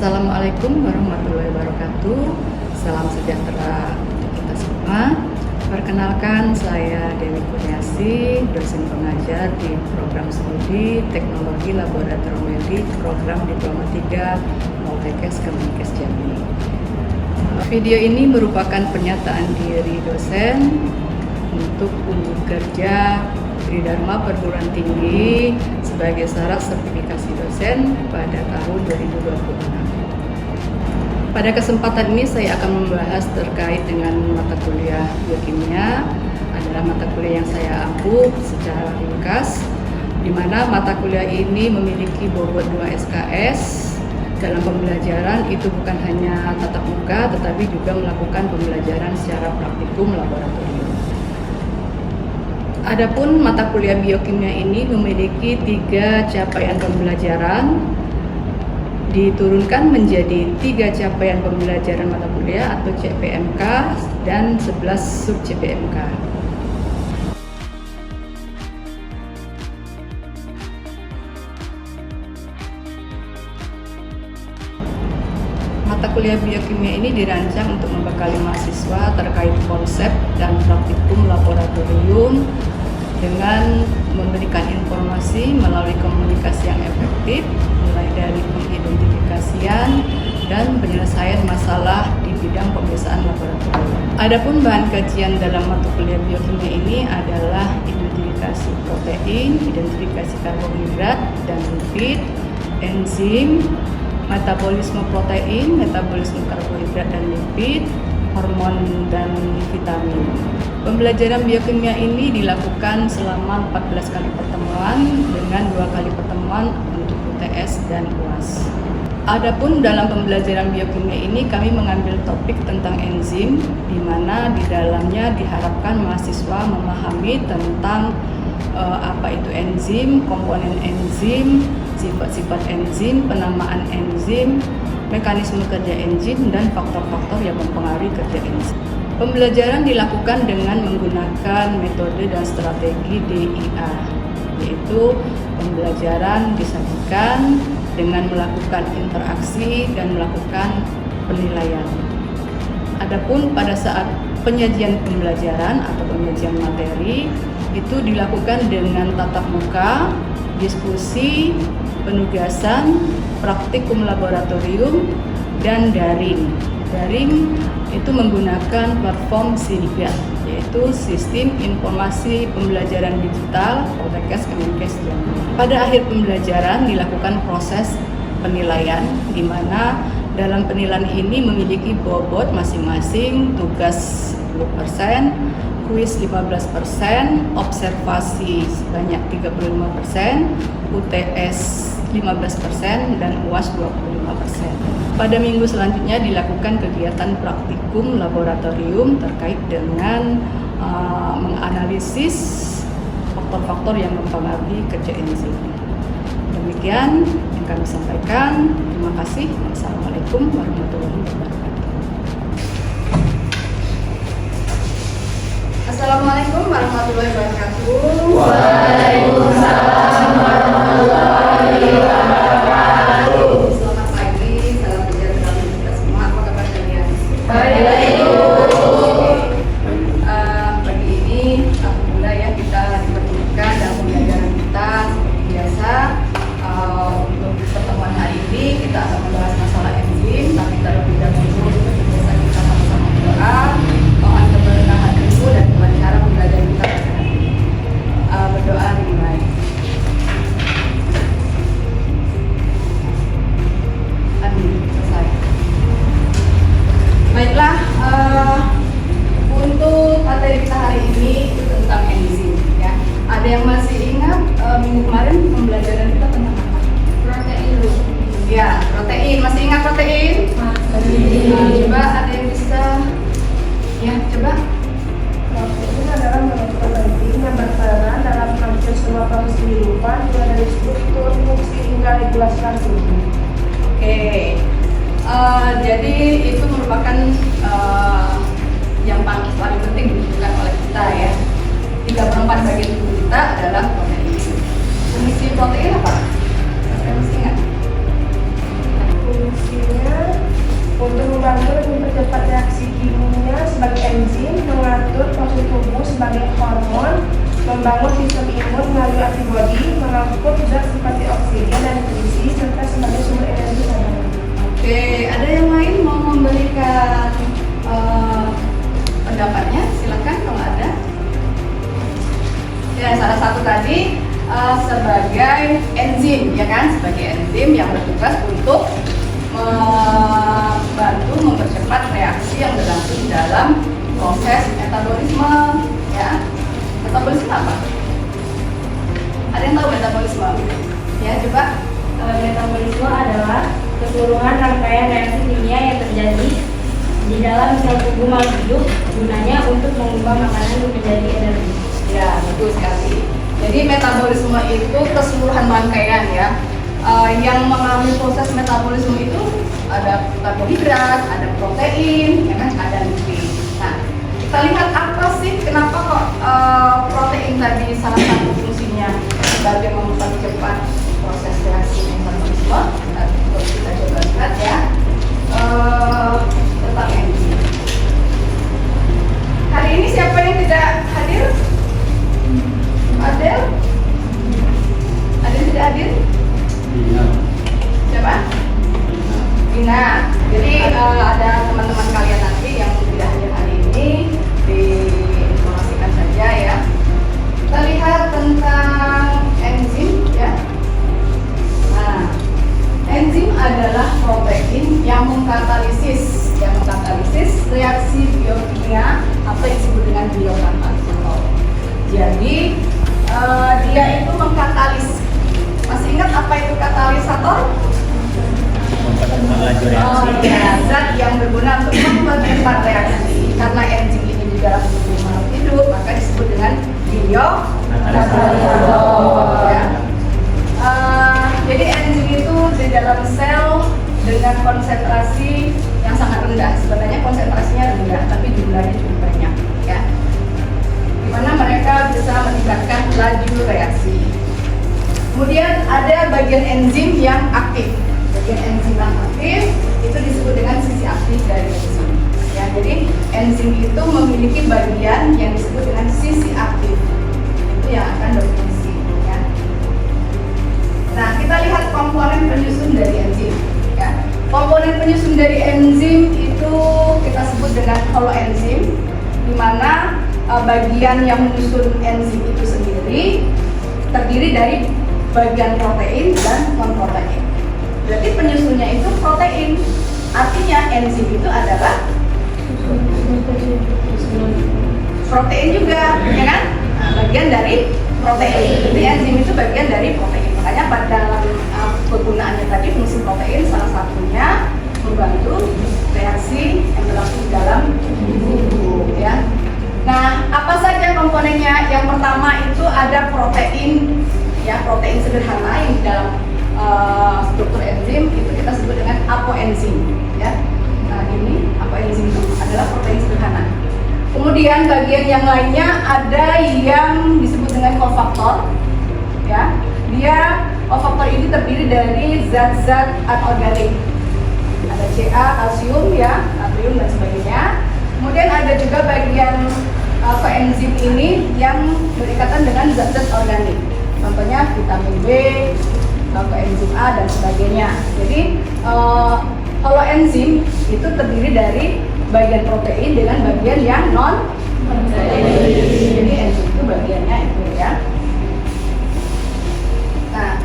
Assalamualaikum warahmatullahi wabarakatuh. Salam sejahtera untuk kita semua. Perkenalkan, saya Dewi Kurniasi, dosen pengajar di program studi Teknologi Laboratorium Medik program Diploma 3 Poltekkes Kemenkes Jambi. Video ini merupakan pernyataan diri dosen untuk unjuk kerja Tridharma Perguruan Tinggi sebagai syarat sertifikasi dosen pada tahun 2026. Pada kesempatan ini saya akan membahas terkait dengan mata kuliah biokimia, adalah mata kuliah yang saya ampuh secara ringkas, di mana mata kuliah ini memiliki bobot 2 SKS. Dalam pembelajaran itu bukan hanya tatap muka, tetapi juga melakukan pembelajaran secara praktikum laboratorium. Adapun mata kuliah biokimia ini memiliki 3 capaian pembelajaran, diturunkan menjadi 3 capaian pembelajaran mata kuliah atau CPMK dan 11 sub CPMK. Mata kuliah biokimia ini dirancang untuk membekali mahasiswa terkait konsep dan praktikum laboratorium dengan memberikan informasi melalui komunikasi yang efektif, mulai dari pengidentifikasian dan penyelesaian masalah di bidang pemeriksaan laboratorium. Adapun bahan kajian dalam mata kuliah biokimia ini adalah identifikasi protein, identifikasi karbohidrat dan lipid, enzim, metabolisme protein, metabolisme karbohidrat dan lipid, hormon dan vitamin. Pembelajaran biokimia ini dilakukan selama 14 kali pertemuan dengan 2 kali pertemuan untuk UTS dan UAS. Adapun dalam pembelajaran biokimia ini kami mengambil topik tentang enzim, di mana di dalamnya diharapkan mahasiswa memahami tentang apa itu enzim, komponen enzim, sifat-sifat enzim, penamaan enzim, mekanisme kerja enzim, dan faktor-faktor yang mempengaruhi kerja enzim. Pembelajaran dilakukan dengan menggunakan metode dan strategi DIA, yaitu pembelajaran disajikan dengan melakukan interaksi dan melakukan penilaian. Adapun pada saat penyajian pembelajaran atau penyajian materi itu dilakukan dengan tatap muka, diskusi, penugasan, praktikum laboratorium, dan daring. Daring itu menggunakan platform SINIGA, yaitu Sistem Informasi Pembelajaran Digital Poltekkes Kemenkes Jambi. Pada akhir pembelajaran dilakukan proses penilaian, di mana dalam penilaian ini memiliki bobot masing-masing, tugas 10%, kuis 15%, observasi sebanyak 35%, UTS 15%, dan UAS 25%. Pada minggu selanjutnya dilakukan kegiatan praktikum laboratorium terkait dengan menganalisis faktor-faktor yang mempengaruhi kerja enzim. Demikian yang kami sampaikan. Terima kasih. Wassalamualaikum warahmatullahi wabarakatuh. Assalamualaikum warahmatullahi wabarakatuh. Waalaikumsalam warahmatullahi wabarakatuh. Selamat pagi, salam sejahtera untuk kita semua. Apa kabar kalian? Baik. Pagi ini, alhamdulillah ya, kita dipertemukan dalam pembelajaran kita seperti biasa. Untuk pertemuan hari ini kita akan membahas masalah enzim, tapi terlebih dahulu seperti biasa kita sama-sama berdoa, mohon keberkahan ilmu dan kelancaran pembelajaran kita pada hari ini. Berdoa dimulai. Amin. Selesai. Baiklah, untuk materi kita hari ini itu tentang enzim, ya. Ada yang masih ingat minggu kemarin pembelajaran kita tentang apa? Protein. Ya, protein. Masih ingat protein? Coba ada yang bisa, ya coba. Protein adalah molekul penting yang berperan dalam hampir semua proses kehidupan, mulai dari struktur, fungsi, hingga regulasi langsung. Oke. Jadi itu merupakan yang paling penting dibutuhkan oleh kita, ya. 3/4 bagian tubuh kita adalah protein. Fungsi protein apa? Masih ingat? Fungsinya membantu dan mempercepat reaksi kimia sebagai enzim, mengatur proses tubuh sebagai hormon, membangun sistem imun melalui antibodi, mengangkut zat seperti oksigen dan nutrisi, serta sebagai sumber energi cadangan. Oke, ada yang lain mau memberikan pendapatnya? Silakan kalau ada. Ya, salah satu tadi sebagai enzim, ya kan, sebagai enzim yang bertugas untuk membantu mempercepat reaksi yang berlangsung dalam proses metabolisme, ya. Metabolisme apa? Ada yang tahu metabolisme? Ya, coba. Metabolisme adalah keseluruhan rangkaian reaksi kimia yang terjadi di dalam sel tubuh makhluk hidup, gunanya untuk mengubah makanan menjadi energi. Ya, betul sekali. Jadi metabolisme itu keseluruhan rangkaian, ya. Yang mengalami proses metabolisme itu ada karbohidrat, ada protein, ya kan, ada nuklein. Nah, kita lihat apa sih kenapa kok protein tadi salah satu fungsinya sebagai mempercepat proses reaksi metabolisme. Kita coba lihat ya tentang enzim. Hari ini siapa yang tidak hadir? Adel? Adel tidak hadir? Siapa? Dina. Jadi ada teman-teman kalian nanti yang tidak hadir hari ini diinformasikan saja ya. Kita lihat tentang enzim ya. Nah, enzim adalah protein yang mengkatalisis reaksi biokimia atau yang disebut dengan biokatalysator. Jadi dia itu mengkatalis. Masih ingat apa itu katalisator? Zat yang berguna untuk mempercepat reaksi. Karena enzim ini di dalam tubuh makhluk hidup, maka disebut dengan biokatalisator. Ya. Jadi enzim itu di dalam sel dengan konsentrasi yang sangat rendah. Sebenarnya konsentrasinya rendah, tapi jumlahnya cukup banyak. Ya. Di mana mereka bisa meningkatkan laju reaksi. Kemudian ada bagian enzim yang aktif. Bagian enzim yang aktif itu disebut dengan sisi aktif dari enzim. Ya, jadi enzim itu memiliki bagian yang disebut dengan sisi aktif. Itu yang akan berfungsi. Ya. Nah, kita lihat komponen penyusun dari enzim. Ya. Komponen penyusun dari enzim itu kita sebut dengan holoenzim, di mana bagian yang menyusun enzim itu sendiri terdiri dari bagian protein dan non-protein. Berarti penyusunnya itu protein. Artinya enzim itu adalah protein juga, ya kan? Nah, bagian dari protein. Jadi enzim itu bagian dari protein. Makanya pada dalam kegunaannya tadi fungsi protein salah satunya membantu reaksi yang berlangsung dalam tubuh, ya. Nah, apa saja komponennya? Yang pertama itu ada protein, ya, protein sederhana yang di dalam struktur enzim itu kita sebut dengan apoenzim, ya. Nah, ini apoenzim itu adalah protein sederhana. Kemudian bagian yang lainnya ada yang disebut dengan kofaktor, ya. Dia kofaktor ini terdiri dari zat-zat anorganik. Ada Ca, kalsium, ya, natrium dan sebagainya. Kemudian ada juga bagian koenzim ini yang berikatan dengan zat-zat organik. Contohnya vitamin B, koenzim A dan sebagainya. Jadi holoenzim itu terdiri dari bagian protein dengan bagian yang non protein. Jadi enzim itu bagiannya itu ya. Nah,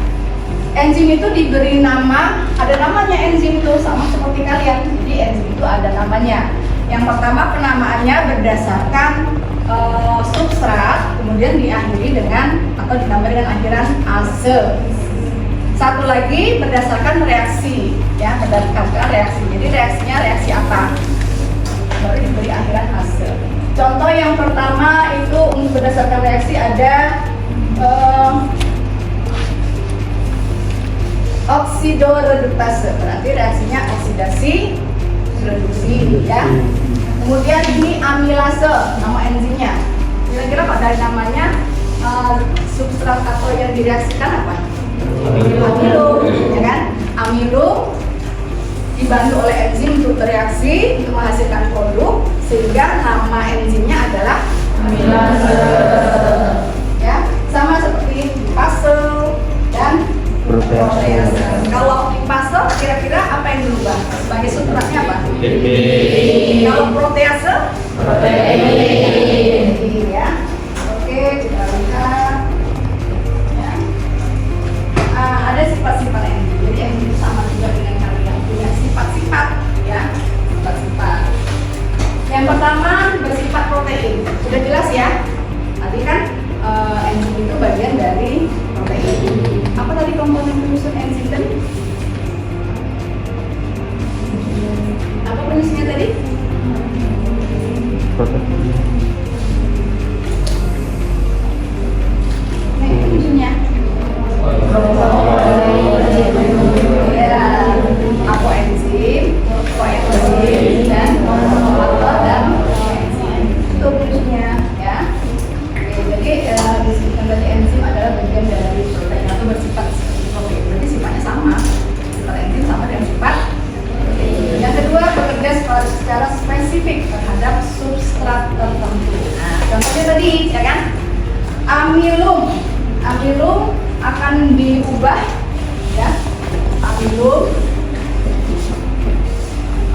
enzim itu diberi nama, ada namanya enzim itu sama seperti kalian. Jadi enzim itu ada namanya. Yang pertama penamaannya berdasarkan substrat, kemudian diakhiri dengan atau ditambah dengan akhiran ase. Satu lagi berdasarkan reaksi, ya, berdasarkan reaksi. Jadi reaksinya reaksi apa? Baru diberi akhiran ase. Contoh yang pertama itu berdasarkan reaksi ada oksidoreduktase, berarti reaksinya oksidasi reduksi, ya. Kemudian ini amilase, nama enzimnya. Kira-kira pada namanya substrat atau yang direaksikan apa? Amilo, ya kan? Amilo dibantu oleh enzim untuk bereaksi untuk menghasilkan produk, sehingga nama enzimnya adalah amilase. Ya, sama seperti lipase dan protease. Kalau lipase kira-kira apa yang berubah? Sebagai substratnya apa? Kalau protease? Protein. Ya. Oke, kita lihat. Ya. Ada sifat-sifat enzim. Jadi enzim itu sama juga dengan kalian punya sifat-sifat, ya. Sifat-sifat. Yang pertama bersifat protein. Sudah jelas ya? Tadi kan enzim itu bagian dari protein. Apa tadi komponen penyusun enzim tadi? Apa penyusunnya tadi? Nih, penyusunnya. Ya, apoenzim, koenzim, dan promotor dan koenzim. Itu penyusunnya, ya. Oke, jadi disebutkan tadi enzim adalah bagian dari protein atau bersifat seperti protein. Berarti sifatnya sama. Sifat enzim sama dengan sifat protein. Yang kedua, bekerja secara spesifik terhadap substrat tertentu. Nah, contohnya tadi, ya kan? Amilum akan diubah, ya. Amilum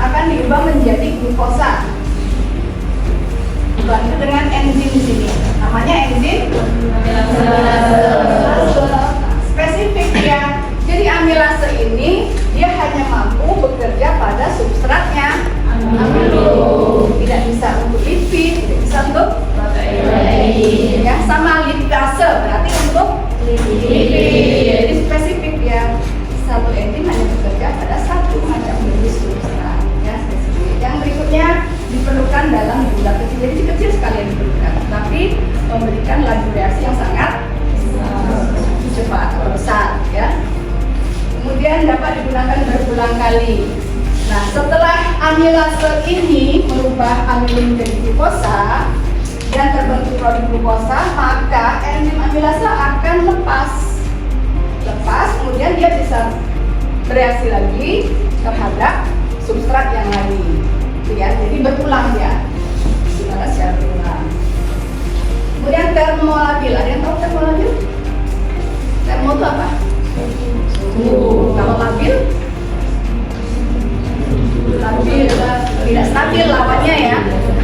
akan diubah menjadi glukosa. Dibantu dengan enzim di sini. Namanya enzim amilase. Spesifik ya. Jadi amilase ini dia hanya mampu bekerja pada substratnya amilum. Tidak bisa untuk lipid, tidak bisa untuk protein. Ya, sama lipase berarti untuk lipid. Jadi spesifik ya. Satu enzim hanya bekerja pada satu macam jenis substrat. Ya, spesifik. Yang berikutnya diperlukan dalam jumlah kecil, jadi kecil sekali yang diperlukan, tapi memberikan laju reaksi yang sangat cepat atau besar, ya. Kemudian dapat digunakan berulang kali. Nah, setelah amilase ini merubah amilum menjadi glukosa dan terbentuk produk glukosa, maka enzim amilase akan lepas, kemudian dia bisa bereaksi lagi terhadap substrat yang lain. Ya, jadi berulang ya, gimana secara berulang. Kemudian termolabil, ada yang tahu termolabil? Termo itu apa? Suhu. Kalau labil? Labil, tidak stabil lawannya ya.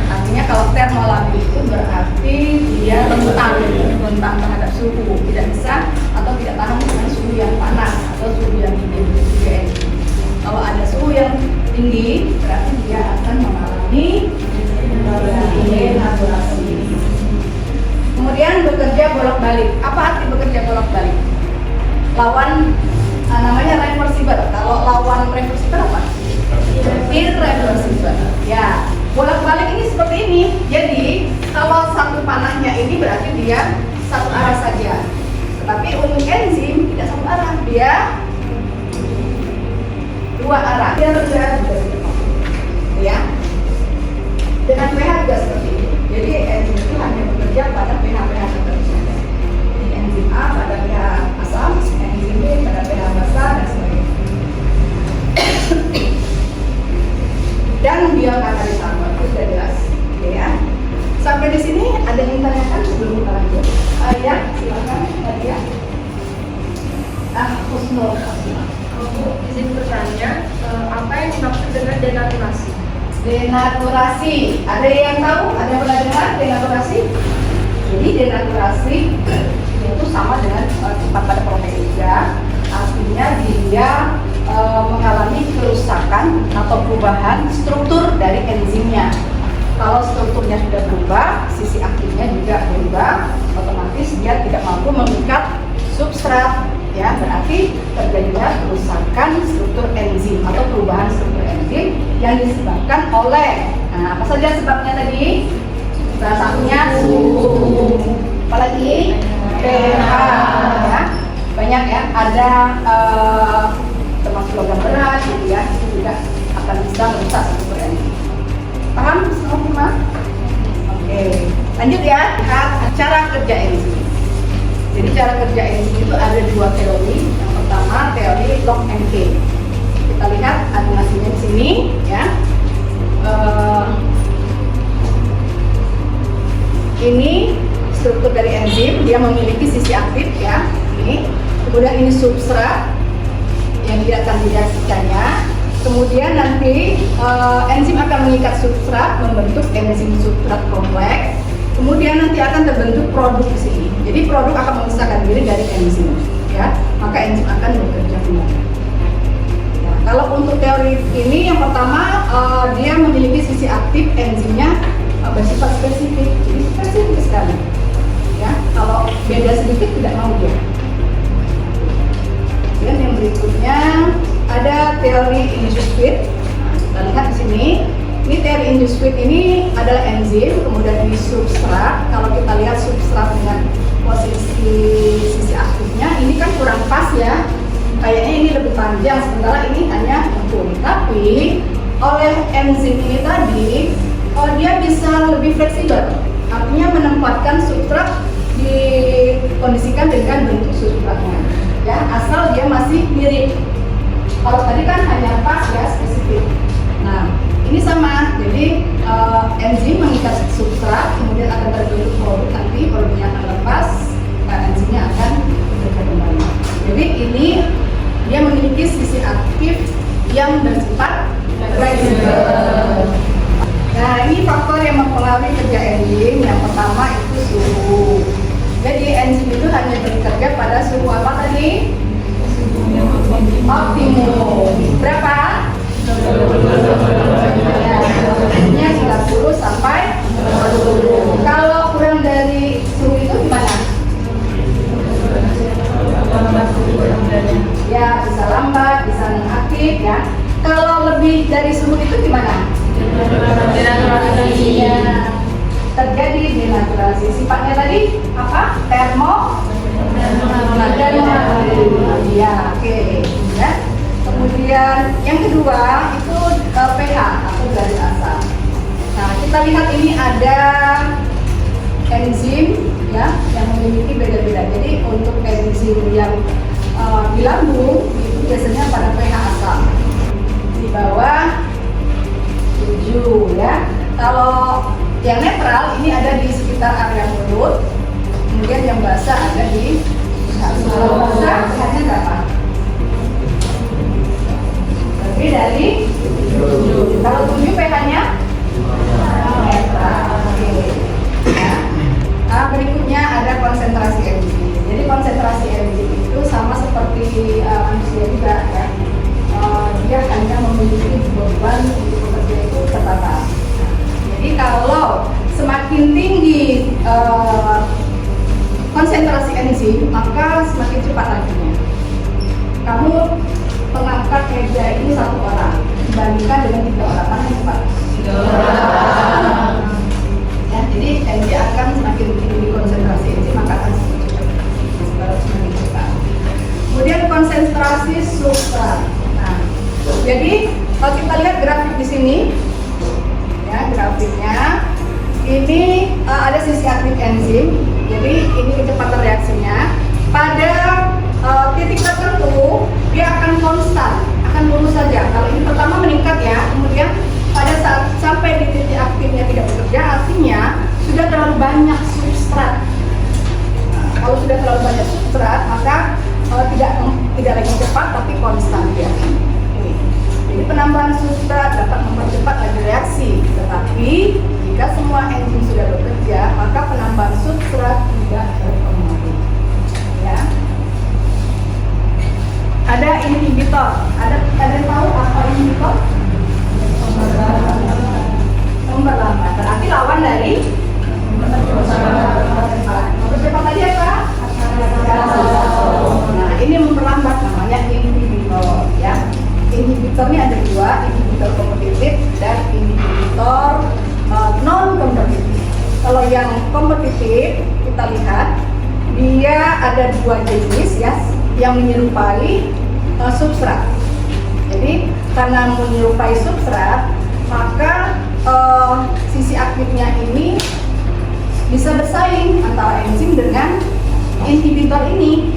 Artinya kalau termolabil itu berarti dia rentan terhadap suhu, tidak bisa atau tidak tahan dengan suhu yang panas atau suhu yang dingin. Kalau ada suhu yang tinggi, berarti dia akan mengalami denaturasi. Kemudian bekerja bolak-balik. Apa arti bekerja bolak-balik? Lawan namanya reversible. Kalau lawan reversible apa? Irreversible. Ya, bolak-balik ini seperti ini. Jadi kalau satu panahnya ini berarti dia satu arah saja. Tetapi untuk enzim tidak satu arah, dia dua arah. Dia bekerja ya. Dengan pH juga seperti ini. Jadi enzim itu hanya bekerja pada pH tertentu. Jadi enzim A pada pH asam, enzim B pada pH basa dan sebagainya. Dan biokatalisator itu sudah jelas, ya. Sampai di sini ada yang tanyakan sebelum kita lanjut? Ya, silakan Nadia. Husnul. Izin bertanya, apa yang dimaksud dengan denaturasi? Denaturasi, ada yang tahu? Ada yang pernah dengar denaturasi? Jadi denaturasi itu sama dengan sifat pada protein juga. Artinya dia mengalami kerusakan atau perubahan struktur dari enzimnya. Kalau strukturnya sudah berubah, sisi aktifnya juga berubah, otomatis dia tidak mampu mengikat substrat. Ya, berarti terjadinya kerusakan struktur enzim atau perubahan struktur enzim yang disebabkan oleh, apa saja sebabnya tadi? Salah satunya suhu, apalagi pH, ya. Banyak ya, ada termasuk logam berat, gitu ya, itu juga akan bisa merusak struktur enzim. Paham semua? Oke, lanjut ya, lihat cara kerja enzim. Jadi cara kerja enzim itu ada dua teori. Yang pertama teori lock and key. Kita lihat animasinya di memiliki sisi aktif ya, ini. Kemudian ini substrat yang dia akan direaksikannya. Kemudian nanti enzim akan mengikat substrat membentuk enzim substrat kompleks. Kemudian nanti akan terbentuk produk di sini. Jadi produk akan memisahkan diri dari enzim, ya. Maka enzim akan bekerja kembali. Nah, kalau untuk teori ini yang pertama dia memiliki sisi aktif enzimnya bersifat spesifik, jadi spesifik sekali. Ya, kalau beda sedikit tidak mau dia. Dan yang berikutnya ada teori induced feed. Kita lihat di sini. Ini teori induced feed ini adalah enzim, kemudian ini substrat. Kalau kita lihat substrat dengan posisi sisi aktifnya, ini kan kurang pas ya. Kayaknya ini lebih panjang, sementara ini hanya lengkung. Tapi oleh enzim ini tadi, dia bisa lebih fleksibel. Artinya menempatkan substrat dikondisikan dengan bentuk substratnya. Ya, asal dia masih mirip. Kalau tadi kan hanya pas ya, spesifik. Nah, ini sama. Jadi enzim mengikat substrat, kemudian akan terbentuk produk, nanti produknya akan lepas, enzimnya akan bekerja kembali. Jadi ini dia memiliki sisi aktif yang bersifat fleksibel. Nah, ini faktor yang mempengaruhi kerja enzim. Yang pertama itu suhu. Jadi enzim itu hanya bekerja pada suhu apa tadi? Optimum. Berapa? Ya, suhunya 90 sampai 40. Kalau kurang dari suhu itu gimana? Ya, bisa lambat, bisa non-aktif ya. Kalau lebih dari suhu itu gimana? Ya, terjadi denaturasi. Sifatnya tadi apa? Ya, oke. Ya. Kemudian yang kedua itu pH atau garis asam. Nah, kita lihat ini ada enzim ya yang memiliki beda-beda. Jadi untuk enzim yang di lambung itu biasanya pada pH asam di bawah 7 ya. Kalau yang netral ini ada di sekitar area mulut, kemudian yang basah ada di kalau basah pH-nya berapa? Lebih dari 7. Kalau 7 pH-nya netral. Oke. Ya. Berikutnya ada konsentrasi enzim. Jadi konsentrasi enzim itu sama seperti manusia juga ya. Dia hanya memiliki beban untuk bekerja itu terbatas. Jadi kalau semakin tinggi konsentrasi enzim, maka semakin cepat lajunya. Kamu mengangkat meja ini 1 orang dibandingkan dengan 3 orang, mana yang cepat? 3 orang. Ya, jadi enzim akan semakin tinggi konsentrasi enzim, maka akan semakin cepat. Kemudian konsentrasi substrat. Nah, jadi kalau kita lihat grafik di sini, ya grafiknya, ini ada sisi aktif enzim. Jadi ini kecepatan reaksinya. Pada titik tertentu dia akan konstan, akan lurus saja. Kalau ini pertama meningkat ya, kemudian pada saat sampai di titik aktifnya tidak bekerja, artinya sudah terlalu banyak substrat. Nah, kalau sudah terlalu banyak substrat, maka tidak lagi cepat tapi konstan dia. Jadi penambahan substrat dapat mempercepat laju reaksi, tetapi jika semua enzim sudah bekerja, maka penambahan substrat tidak berpengaruh. Ya. Ada inhibitor. Ada yang tahu apa inhibitor? Memperlambat. Berarti lawan dari mempercepat tadi apa? Nah, ini memperlambat namanya inhibitor ya. Inhibitornya ada 2, inhibitor kompetitif dan inhibitor non kompetitif. Kalau yang kompetitif kita lihat dia ada 2 jenis ya yang menyerupai substrat. Jadi karena menyerupai substrat, maka sisi aktifnya ini bisa bersaing antara enzim dengan inhibitor ini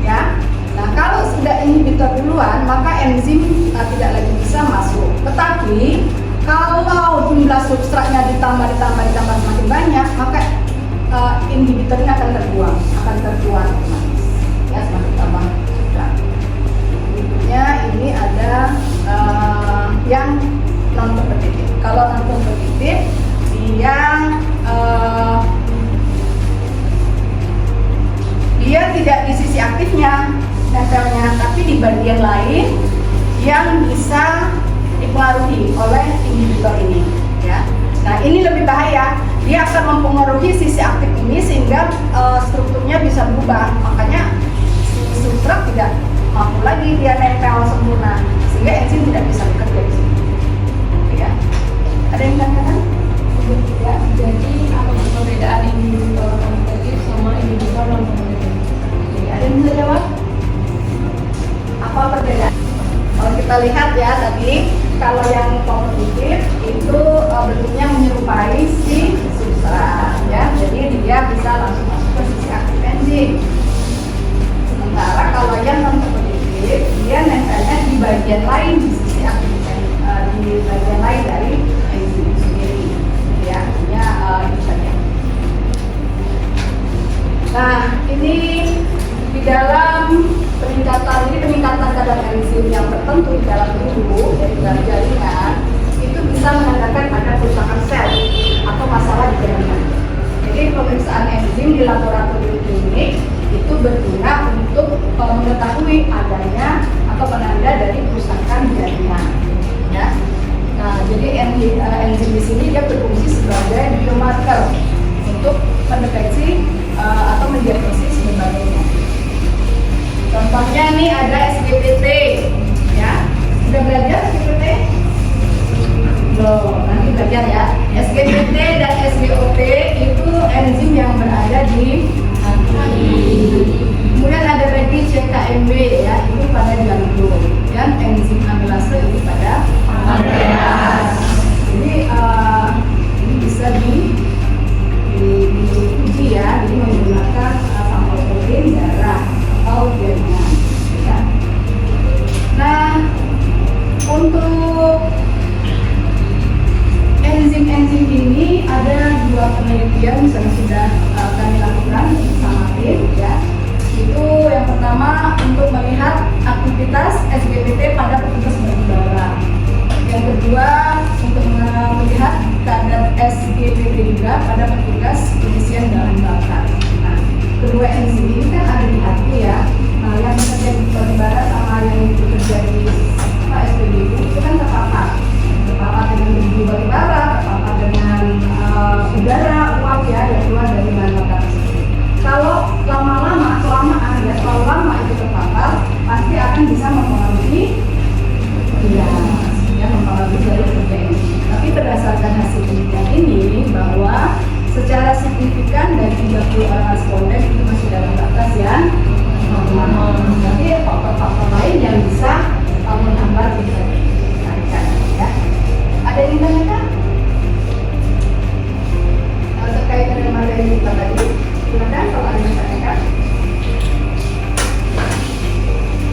ya. Nah, kalau sudah inhibitor duluan, maka enzim tidak lagi bisa masuk. Tetapi kalau jumlah substratnya ditambah semakin banyak, maka inhibitornya akan terbuang, akan yang non kompetitif. Kalau non kompetitif dia tidak di sisi aktifnya nempelnya, tapi di bagian lain yang bisa dipengaruhi oleh inhibitor ini, ya. Nah, ini lebih bahaya. Dia akan mempengaruhi sisi aktif ini sehingga strukturnya bisa berubah. Makanya si substrat tidak mampu lagi dia nempel sempurna, sehingga enzim tidak bisa bekerja di sini. Ya. Ada yang katakan? Ya, jadi apa perbedaan inhibitor kompetitif sama inhibitor non kompetitif? Ada yang bisa jawab? Apa perbedaan? Kalau kita lihat ya tadi, kalau yang kompetitif itu bentuknya menyerupai si substrat, ya. Jadi dia bisa langsung masuk ke sisi aktif enzim. Sementara kalau yang non kompetitif, dia nempelnya di bagian lain di sisi aktif, di bagian lain dari enzim itu sendiri. Ya, artinya itu saja. Nah, ini di dalam peningkatan kadar enzim yang tertentu di dalam tubuh, yaitu dalam jaringan, itu bisa menandakan ada kerusakan sel atau masalah di jaringan. Jadi pemeriksaan enzim di laboratorium klinik itu berguna untuk mengetahui adanya atau penanda dari kerusakan jaringan. Ya. Nah, jadi enzim di sini dia berfungsi sebagai biomarker untuk mendeteksi atau mendiagnosis berbagai penyakit. Contohnya nih ada SGPT, ya. Sudah belajar SGPT? Belum, nanti belajar ya. SGPT dan SGOT itu enzim yang berada di hati. Kemudian ada lagi CKMB, ya, ini pada jantung. Dan enzim amilase itu pada pankreas. Jadi ini bisa diuji ya, jadi menggunakan sampel urin, darah atau DNA. Ya. Nah, untuk enzim-enzim ini ada 2 penelitian yang sudah kami lakukan bersama tim, ya. Itu yang pertama untuk melihat aktivitas SGPT pada petugas batubara. Yang kedua untuk melihat kadar SGPT juga pada petugas pengisian bahan bakar. Nah, kedua enzim ini kan ada di hati ya. Nah, yang bekerja di batubara sama yang bekerja di SPBU itu kan terpapar dengan debu batubara, terpapar dengan udara uap ya yang keluar dari bahan bakar. Kalau kelamaan ya, kalau lama itu terpapar pasti akan bisa mempengaruhi mempengaruhi dari kerja ini. Tapi berdasarkan hasil penelitian ini bahwa secara signifikan dari 30 orang responden itu masih dalam batas yang normal. Tapi faktor-faktor lain yang bisa menghambat bisa ditarikan, ya. Ada yang ditanyakan? Terkait dengan materi kita tadi, silakan kalau ada yang ditanyakan.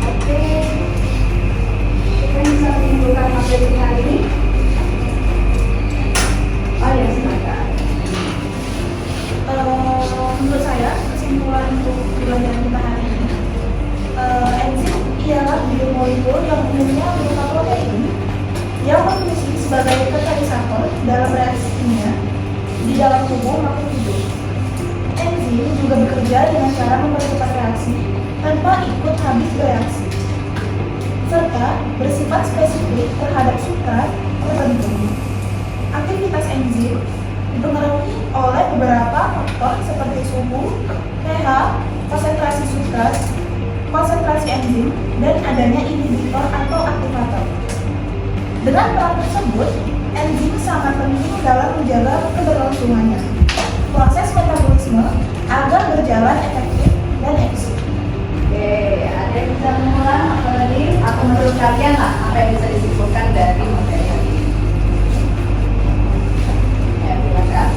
Oke, kita bisa menyimpulkan materi hari ini. Oh ya, silakan. Menurut saya, kesimpulan untuk pelajaran kita hari ini, enzim ialah biomolekul yang umumnya berupa protein yang berfungsi sebagai katalisator dalam reaksi kimia di dalam tubuh maupun hidup. Enzim juga bekerja dengan cara mempercepat reaksi tanpa ikut habis bereaksi, serta bersifat spesifik terhadap substrat tertentu. Aktivitas enzim dipengaruhi oleh beberapa faktor seperti suhu, pH, konsentrasi substrat, konsentrasi enzim, dan adanya inhibitor atau aktivator. Dengan peran tersebut, enzim sangat penting dalam menjaga keberlangsungannya proses metabolisme agar berjalan efektif dan efisien. Oke, ada yang bisa mengulang apa tadi? Atau menurut kalian lah apa yang bisa disimpulkan dari materi hari ini? Ya, silakan.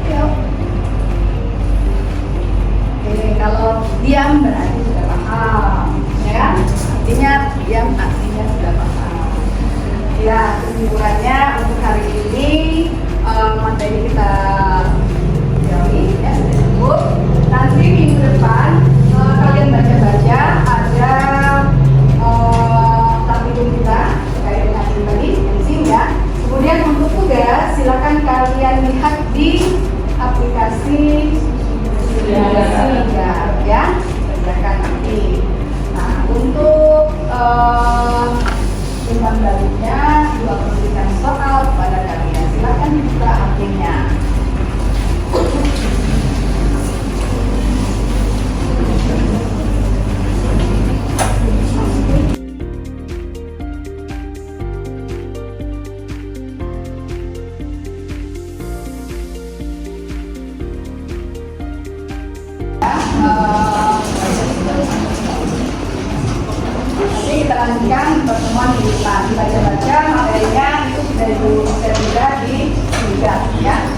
Yuk. Oke, kalau diam berarti sudah paham, ya kan? Artinya diam artinya sudah paham. Ya, kesimpulannya untuk hari ini materi kita jauhi ya sudah cukup. Nanti minggu depan kalian baca-baca ada 1 pertemuan minggu depan. Dibaca-baca materinya itu sudah Ibu bisa juga di juga ya.